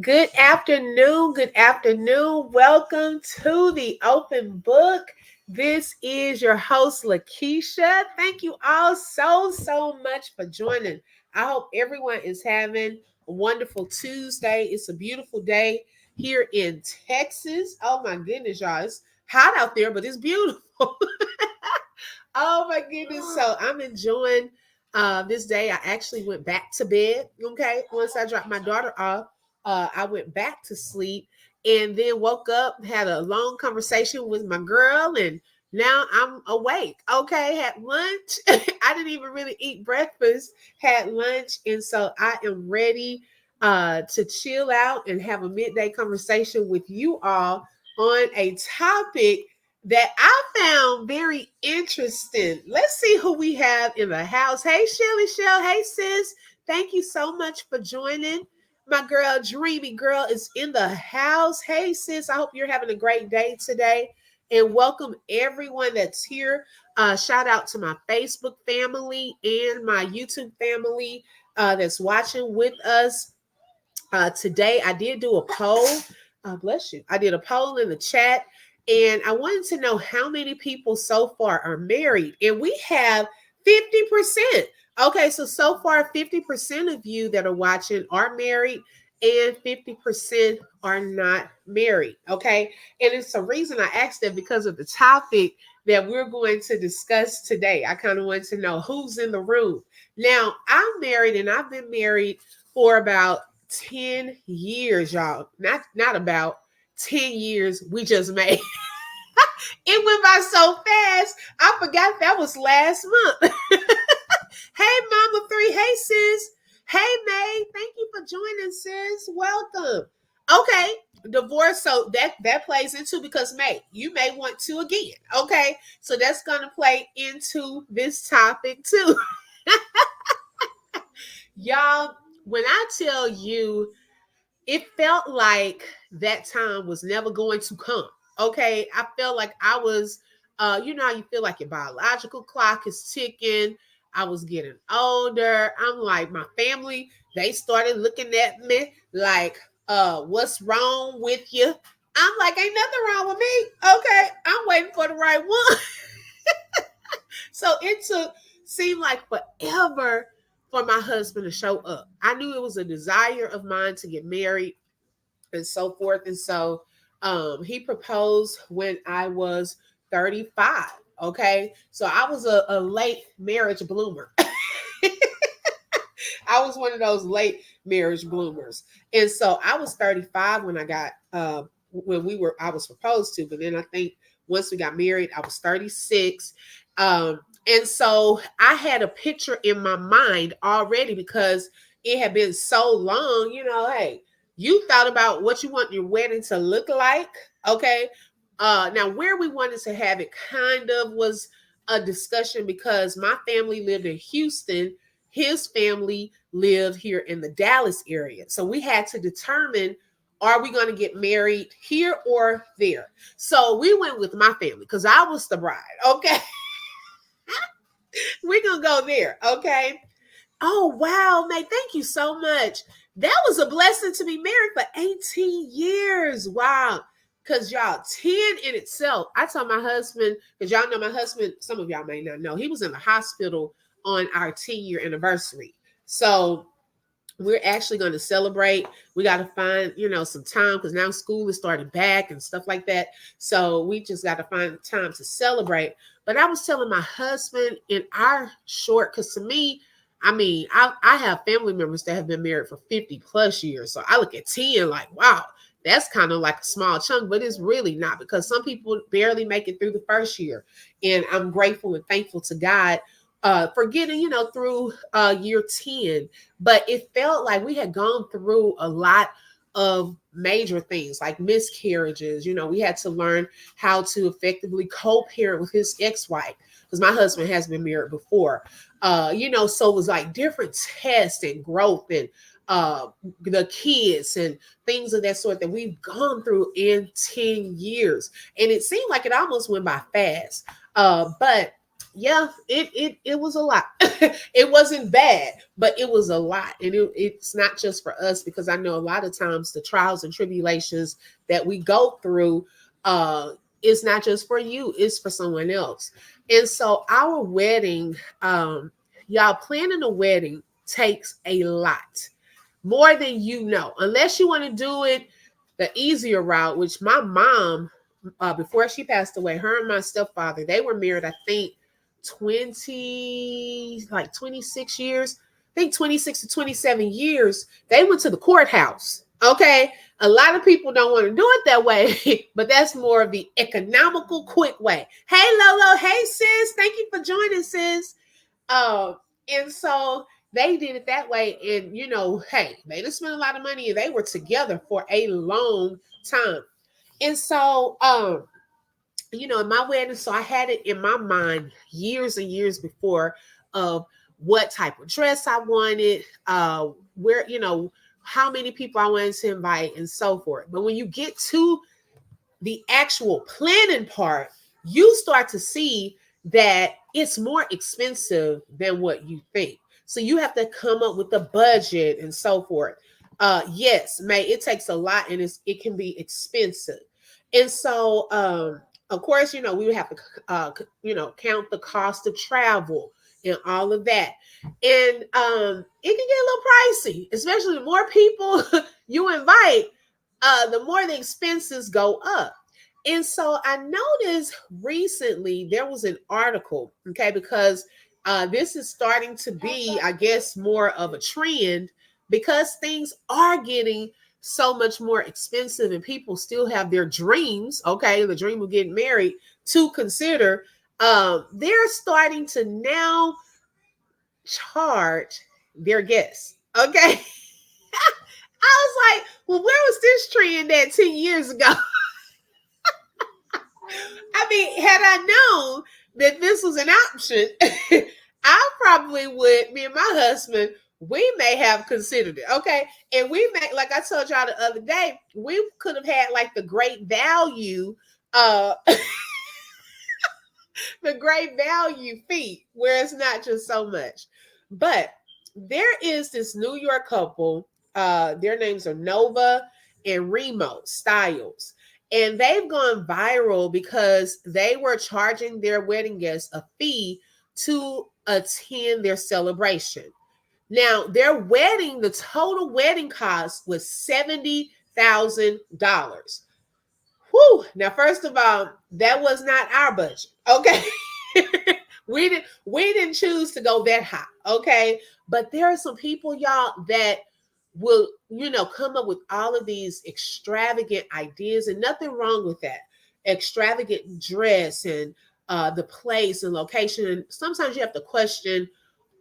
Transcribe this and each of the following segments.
Good afternoon. Good afternoon. Welcome to the open book. This is your host, Lakeisha. Thank you all so much for joining. I hope everyone is having a wonderful Tuesday. It's a beautiful day here in Texas. Oh my goodness, y'all. It's hot out there, but it's beautiful. Oh my goodness. So I'm enjoying this day. I actually went back to bed. Okay. Once I dropped my daughter off, I went back to sleep and then woke up, had a long conversation with my girl, and now I'm awake. Okay. Had lunch. I didn't even really eat breakfast, had lunch. And so I am ready to chill out and have a midday conversation with you all on a topic that I found very interesting. Let's see who we have in the house. Hey, Shelly Shell. Hey, sis. Thank you so much for joining. My girl, Dreamy Girl, is in the house. Hey, sis. I hope you're having a great day today. And welcome everyone that's here. Shout out to my Facebook family and my YouTube family that's watching with us. Today, I did do a poll. Bless you. I did a poll in the chat, and I wanted to know how many people so far are married. And we have 50%. Okay, so far, 50% of you that are watching are married, and 50% are not married. Okay, and it's a reason I asked that because of the topic that we're going to discuss today. I kind of want to know who's in the room. Now, I'm married, and I've been married for about 10 years, y'all. Not about 10 years we just made. It went by so fast. I forgot that was last month. Hey, Mama 3. Hey, sis. Hey, May. Thank you for joining, sis. Welcome. Okay, divorce. So that plays into, because May, you may want to again. Okay, so that's gonna play into this topic too. Y'all, when I tell you, it felt like that time was never going to come. Okay. I felt like I was, you know, how you feel like your biological clock is ticking. I was getting older. I'm like, my family, they started looking at me like, what's wrong with you? I'm like, ain't nothing wrong with me. Okay. I'm waiting for the right one. So seemed like forever for my husband to show up. I knew it was a desire of mine to get married and so forth. And so he proposed when I was 35. Okay. So I was a late marriage bloomer. I was one of those late marriage bloomers. And so I was 35 when I was proposed to. But then I think once we got married, I was 36. And so I had a picture in my mind already because it had been so long, you know, hey, you thought about what you want your wedding to look like. Okay. Now where we wanted to have it kind of was a discussion because my family lived in Houston. His family lived here in the Dallas area. So we had to determine, are we going to get married here or there? So we went with my family because I was the bride. Okay. We're going to go there. Okay. Oh, wow, May. Thank you so much. That was a blessing to be married for 18 years. Wow. Because y'all, 10 in itself. I told my husband, because y'all know my husband, some of y'all may not know, he was in the hospital on our 10-year anniversary. So we're actually going to celebrate. We got to find, some time because now school is starting back and stuff like that. So we just got to find time to celebrate. But I was telling my husband in our short, because to me, I have family members that have been married for 50 plus years. So I look at 10 like, wow, that's kind of like a small chunk, but it's really not, because some people barely make it through the first year. And I'm grateful and thankful to God for getting, through year 10. But it felt like we had gone through a lot of major things like miscarriages. We had to learn how to effectively co-parent with his ex-wife, because my husband has been married before. So it was like different tests and growth, and uh the kids and things of that sort that we've gone through in 10 years. And it seemed like it almost went by fast. But yeah, it was a lot. It wasn't bad, but it was a lot. And it's not just for us, because I know a lot of times the trials and tribulations that we go through, uh is not just for you, it's for someone else. And so our wedding, y'all, planning a wedding takes a lot more than unless you want to do it the easier route, which my mom, before she passed away, her and my stepfather, they were married, I think 26 years. I think 26 to 27 years. They went to the courthouse. Okay. A lot of people don't want to do it that way, but that's more of the economical, quick way. Hey, Lolo. Hey, sis. Thank you for joining, sis. And so they did it that way. And, hey, they didn't spend a lot of money, and they were together for a long time. And so, in my wedding, so I had it in my mind years and years before of what type of dress I wanted, where, how many people I wanted to invite, and so forth. But when you get to the actual planning part, you start to see that it's more expensive than what you think. So you have to come up with a budget and so forth. Yes, it takes a lot, and it can be expensive. And so, of course, we would have to, count the cost of travel and all of that. And it can get a little pricey, especially the more people you invite, the more the expenses go up. And so I noticed recently there was an article, okay, because this is starting to be, I guess, more of a trend, because things are getting so much more expensive, and people still have their dreams, okay, the dream of getting married, to consider. They're starting to now charge their guests, okay. I was like, well, where was this trend at 10 years ago? I mean, had I known that this was an option, I probably would, me and my husband, we may have considered it. Okay. And we may, like I told y'all the other day, we could have had like the great value, the great value fee, where it's not just so much. But there is this New York couple, their names are Nova and Remo Styles. And they've gone viral because they were charging their wedding guests a fee to attend their celebration. Now, their wedding, the total wedding cost was $70,000. Whew. Now, first of all, that was not our budget. Okay. we didn't choose to go that high. Okay. But there are some people, y'all, that will, come up with all of these extravagant ideas, and nothing wrong with that. Extravagant dress and the place and location. And sometimes you have to question,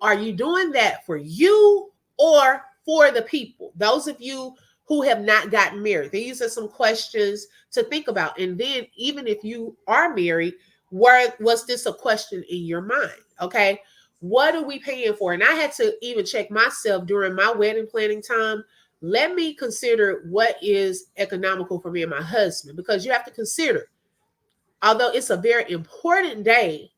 are you doing that for you or for the people? Those of you who have not gotten married, these are some questions to think about. And then, even if you are married, was this a question in your mind? Okay. What are we paying for? And I had to even check myself during my wedding planning time. Let me consider what is economical for me and my husband, because you have to consider, although it's a very important day,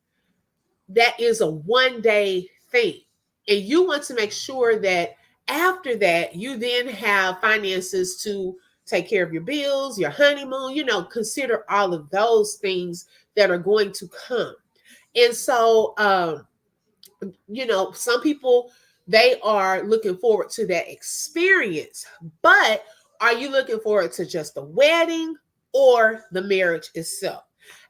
that is a 1 day thing. And you want to make sure that after that, you then have finances to take care of your bills, your honeymoon, consider all of those things that are going to come. And so, some people, they are looking forward to that experience, but are you looking forward to just the wedding or the marriage itself?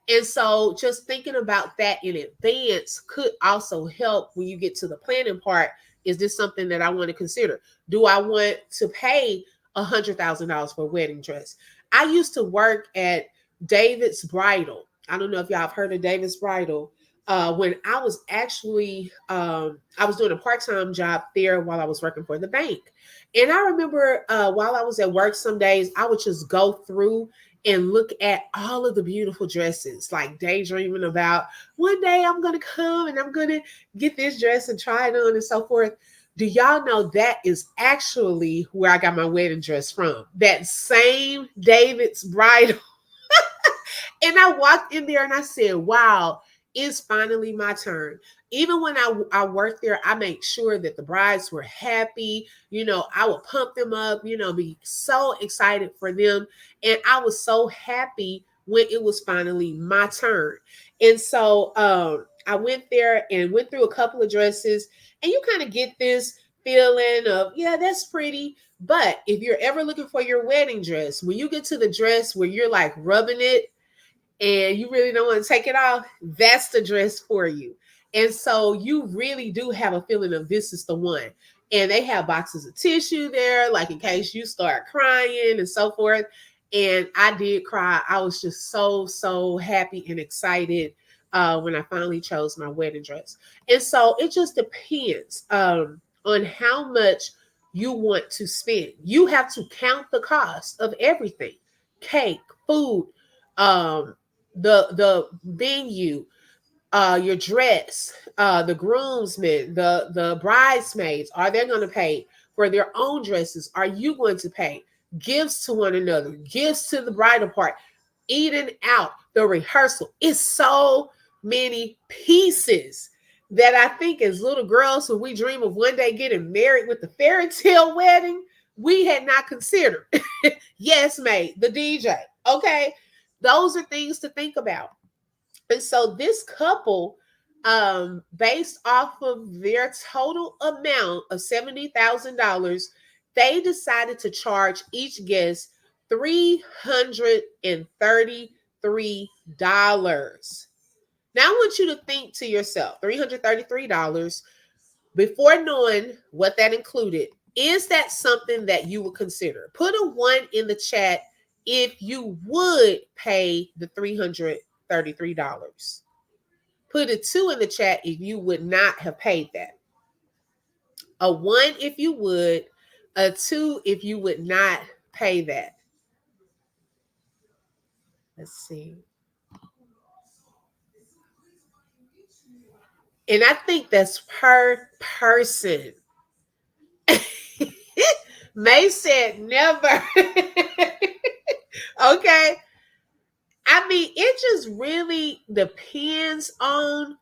And so just thinking about that in advance could also help when you get to the planning part. Is this something that I want to consider? Do I want to pay $100,000 for a wedding dress? I used to work at David's Bridal. I don't know if y'all have heard of David's Bridal. when I was actually I was doing a part-time job there while I was working for the bank. And I remember while I was at work some days, I would just go through and look at all of the beautiful dresses, like daydreaming about one day I'm gonna come and I'm gonna get this dress and try it on and so forth. Do y'all know that is actually where I got my wedding dress from? That same David's bridal. And I walked in there and I said, wow, it's finally my turn. Even when I worked there, I made sure that the brides were happy. You know, I would pump them up, you know, be so excited for them. And I was so happy when it was finally my turn. And so I went there and went through a couple of dresses, and you kind of get this feeling of, yeah, that's pretty. But if you're ever looking for your wedding dress, when you get to the dress where you're like rubbing it and you really don't want to take it off, that's the dress for you. And so you really do have a feeling of this is the one. And they have boxes of tissue there, like in case you start crying and so forth. And I did cry. I was just so, so happy and excited when I finally chose my wedding dress. And so it just depends on how much you want to spend. You have to count the cost of everything: cake, food, um, the venue, your dress, the groomsmen, the bridesmaids. Are they going to pay for their own dresses? Are you going to pay gifts to one another, gifts to the bridal part, eating out, the rehearsal? It's so many pieces that I think as little girls, when we dream of one day getting married with the fairy tale wedding, we had not considered. Yes, mate, the DJ. Okay, those are things to think about. And so this couple, based off of their total amount of $70,000, they decided to charge each guest $333. Now I want you to think to yourself, $333 before knowing what that included. Is that something that you would consider? Put a 1 in the chat if you would pay the $333. Put a 2 in the chat if you would not have paid that. A 1 if you would, a 2 if you would not pay that. Let's see. And I think that's per person. May said never. Okay. I mean, it just really depends on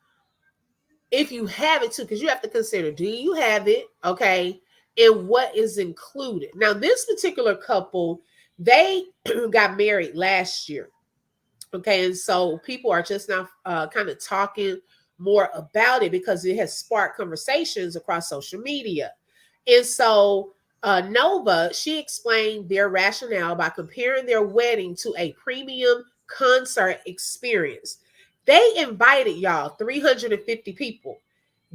if you have it too, because you have to consider, do you have it? Okay. And what is included? Now, this particular couple, they got married last year. Okay. And so people are just now kind of talking more about it because it has sparked conversations across social media. And so Nova, she explained their rationale by comparing their wedding to a premium concert experience. They invited y'all 350 people.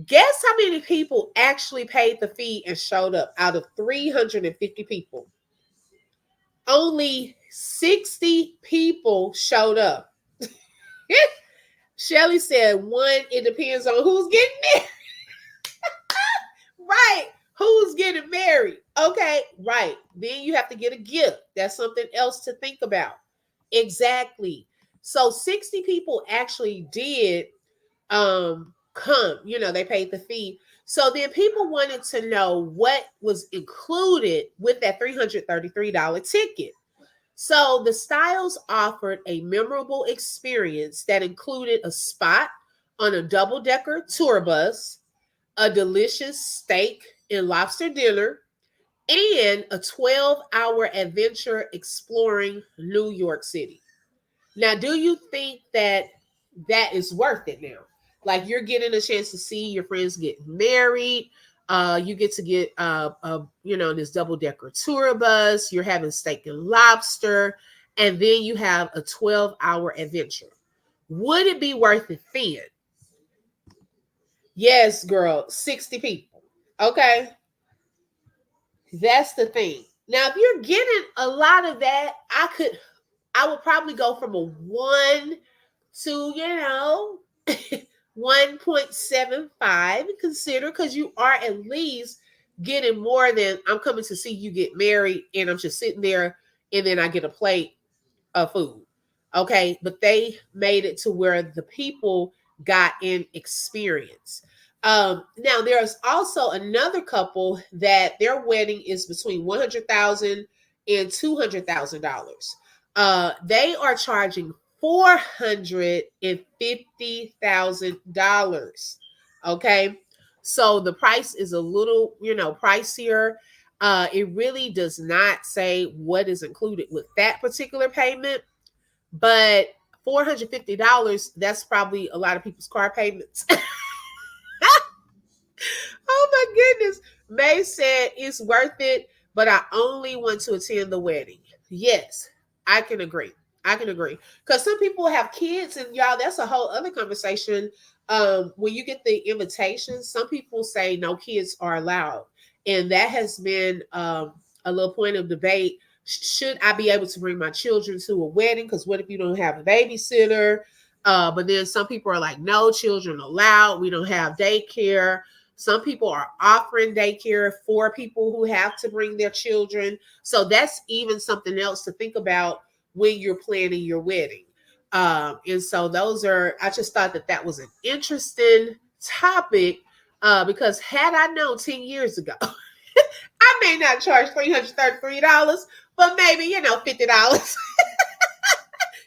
Guess how many people actually paid the fee and showed up out of 350 people? Only 60 people showed up. Shelly said, 1, it depends on who's getting married. Right. Who's getting married? Okay, right. Then you have to get a gift. That's something else to think about. Exactly. So 60 people actually did come, you know, they paid the fee. So then people wanted to know what was included with that $333 ticket. So the Styles offered a memorable experience that included a spot on a double-decker tour bus, a delicious steak and lobster dinner, and a 12-hour adventure exploring New York City. Now, do you think that that is worth it now? Like you're getting a chance to see your friends get married. You get to get this double-decker tour bus. You're having steak and lobster, and then you have a 12-hour adventure. Would it be worth it then? Yes, girl, 60 people. Okay. That's the thing. Now, if you're getting a lot of that, I would probably go from a 1 to, 1.75. Consider, because you are at least getting more than I'm coming to see you get married and I'm just sitting there and then I get a plate of food. Okay. But they made it to where the people got an experience. Now there's also another couple that their wedding is between $100,000 and $200,000. They are charging $450,000. Okay, so the price is a little, pricier. It really does not say what is included with that particular payment, but $450, that's probably a lot of people's car payments. Oh my goodness. May said it's worth it, but I only want to attend the wedding. Yes, I can agree. I can agree. Because some people have kids, and y'all, that's a whole other conversation. When you get the invitations, some people say no kids are allowed. And that has been a little point of debate. Should I be able to bring my children to a wedding? Because what if you don't have a babysitter? But then some people are like, no, children allowed. We don't have daycare. Some people are offering daycare for people who have to bring their children. So that's even something else to think about when you're planning your wedding. And so those are, I just thought that that was an interesting topic, because had I known 10 years ago, I may not charge $333, but maybe, $50.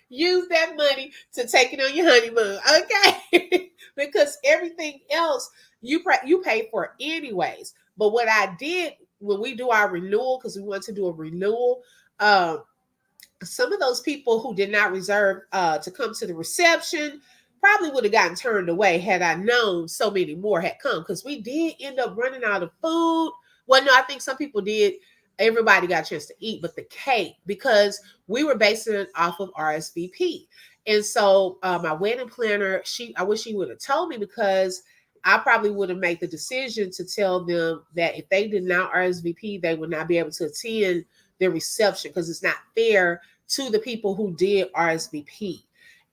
Use that money to take it on your honeymoon, okay? Because everything else you pay for anyways. But what I did when we do our renewal, because we want to do a renewal, some of those people who did not reserve to come to the reception probably would have gotten turned away had I known so many more had come, because we did end up running out of food. Well, no, I think some people did. Everybody got a chance to eat, but the cake, because we were basing it off of RSVP. And so my wedding planner, I wish she would have told me, because I probably would have made the decision to tell them that if they did not RSVP, they would not be able to attend the reception, because it's not fair to the people who did RSVP.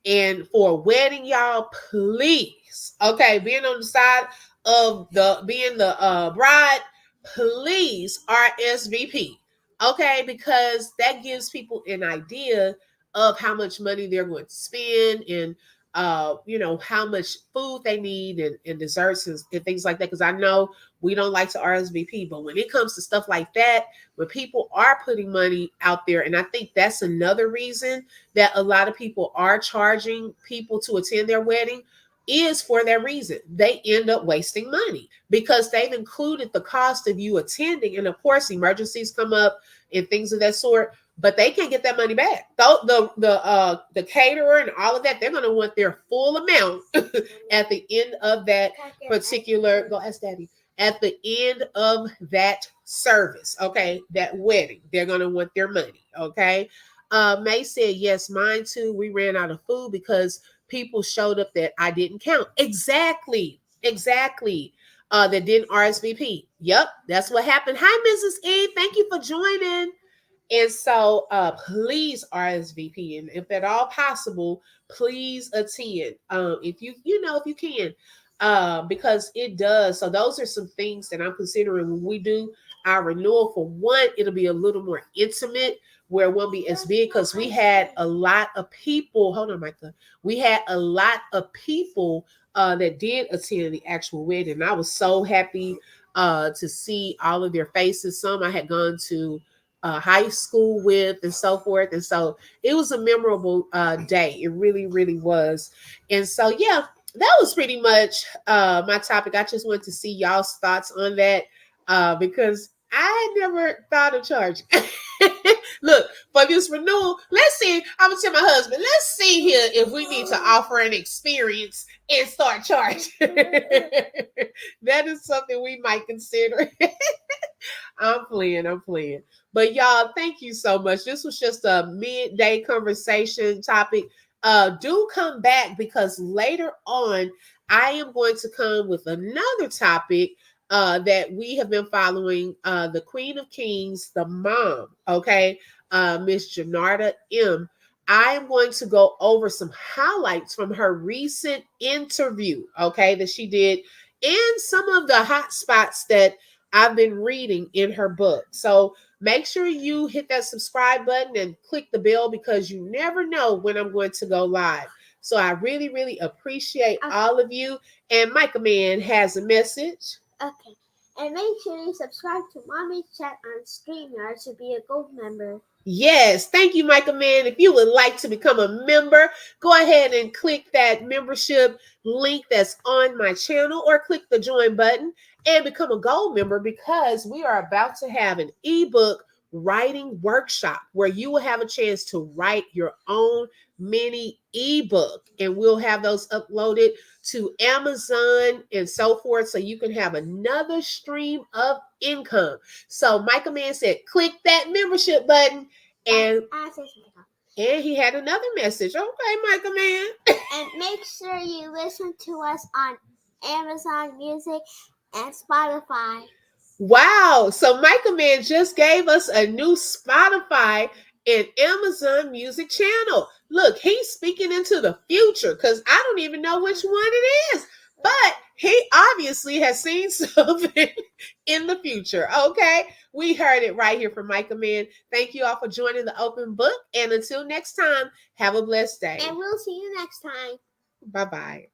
And for a wedding, y'all, please, okay, being on the side of being the bride, please RSVP, okay, because that gives people an idea of how much money they're going to spend, and how much food they need, and desserts, and things like that. Because I know we don't like to RSVP, but when it comes to stuff like that, when people are putting money out there, and I think that's another reason that a lot of people are charging people to attend their wedding, is for that reason. They end up wasting money because they've included the cost of you attending. And of course, emergencies come up and things of that sort, but they can't get that money back. The caterer and all of that, they're going to want their full amount at the end of that particular, go ask daddy, at the end of that service, okay, that wedding, they're going to want their money, okay. May said, yes, mine too. We ran out of food because people showed up that I didn't count. Exactly. That didn't RSVP. Yep, that's what happened. Hi, Mrs. E. Thank you for joining. And so please RSVP, and if at all possible, please attend. If if you can, because it does. So those are some things that I'm considering when we do our renewal. For one, it'll be a little more intimate, where it won't be as big, because we had a lot of people. Hold on, Michael. We had a lot of people that did attend the actual wedding. And I was so happy to see all of their faces. Some I had gone to high school with, and so forth. And so it was a memorable day. It really, really was. And so, yeah, that was pretty much my topic. I just wanted to see y'all's thoughts on that, because I had never thought of charging. Look, for this renewal, let's see. I'm gonna tell my husband, let's see here if we need to offer an experience and start charging. That is something we might consider. I'm playing. But y'all, thank you so much. This was just a midday conversation topic. Do come back, because later on I am going to come with another topic that we have been following, the Queen of Kings, the mom, okay, Miss Janarda M. I'm going to go over some highlights from her recent interview, okay, that she did, and some of the hot spots that I've been reading in her book. So make sure you hit that subscribe button and click the bell because you never know when I'm going to go live. So I really, really appreciate all of you. And Micah Man has a message. Okay. And make sure you subscribe to Mommy's Chat on StreamYard to be a gold member. Yes, thank you, Micah Man. If you would like to become a member, go ahead and click that membership link that's on my channel or click the join button and become a gold member because we are about to have an ebook writing workshop where you will have a chance to write your own mini ebook, and we'll have those uploaded to Amazon and so forth so you can have another stream of income. So Micah Man said click that membership button, and he had another message. Okay, Micah Man. And make sure you listen to us on Amazon Music and Spotify. Wow. So Micah Man just gave us a new Spotify and Amazon Music channel. Look, he's speaking into the future because I don't even know which one it is. But he obviously has seen something in the future. Okay. We heard it right here from Micah Man. Thank you all for joining the open book. And until next time, have a blessed day. And we'll see you next time. Bye-bye.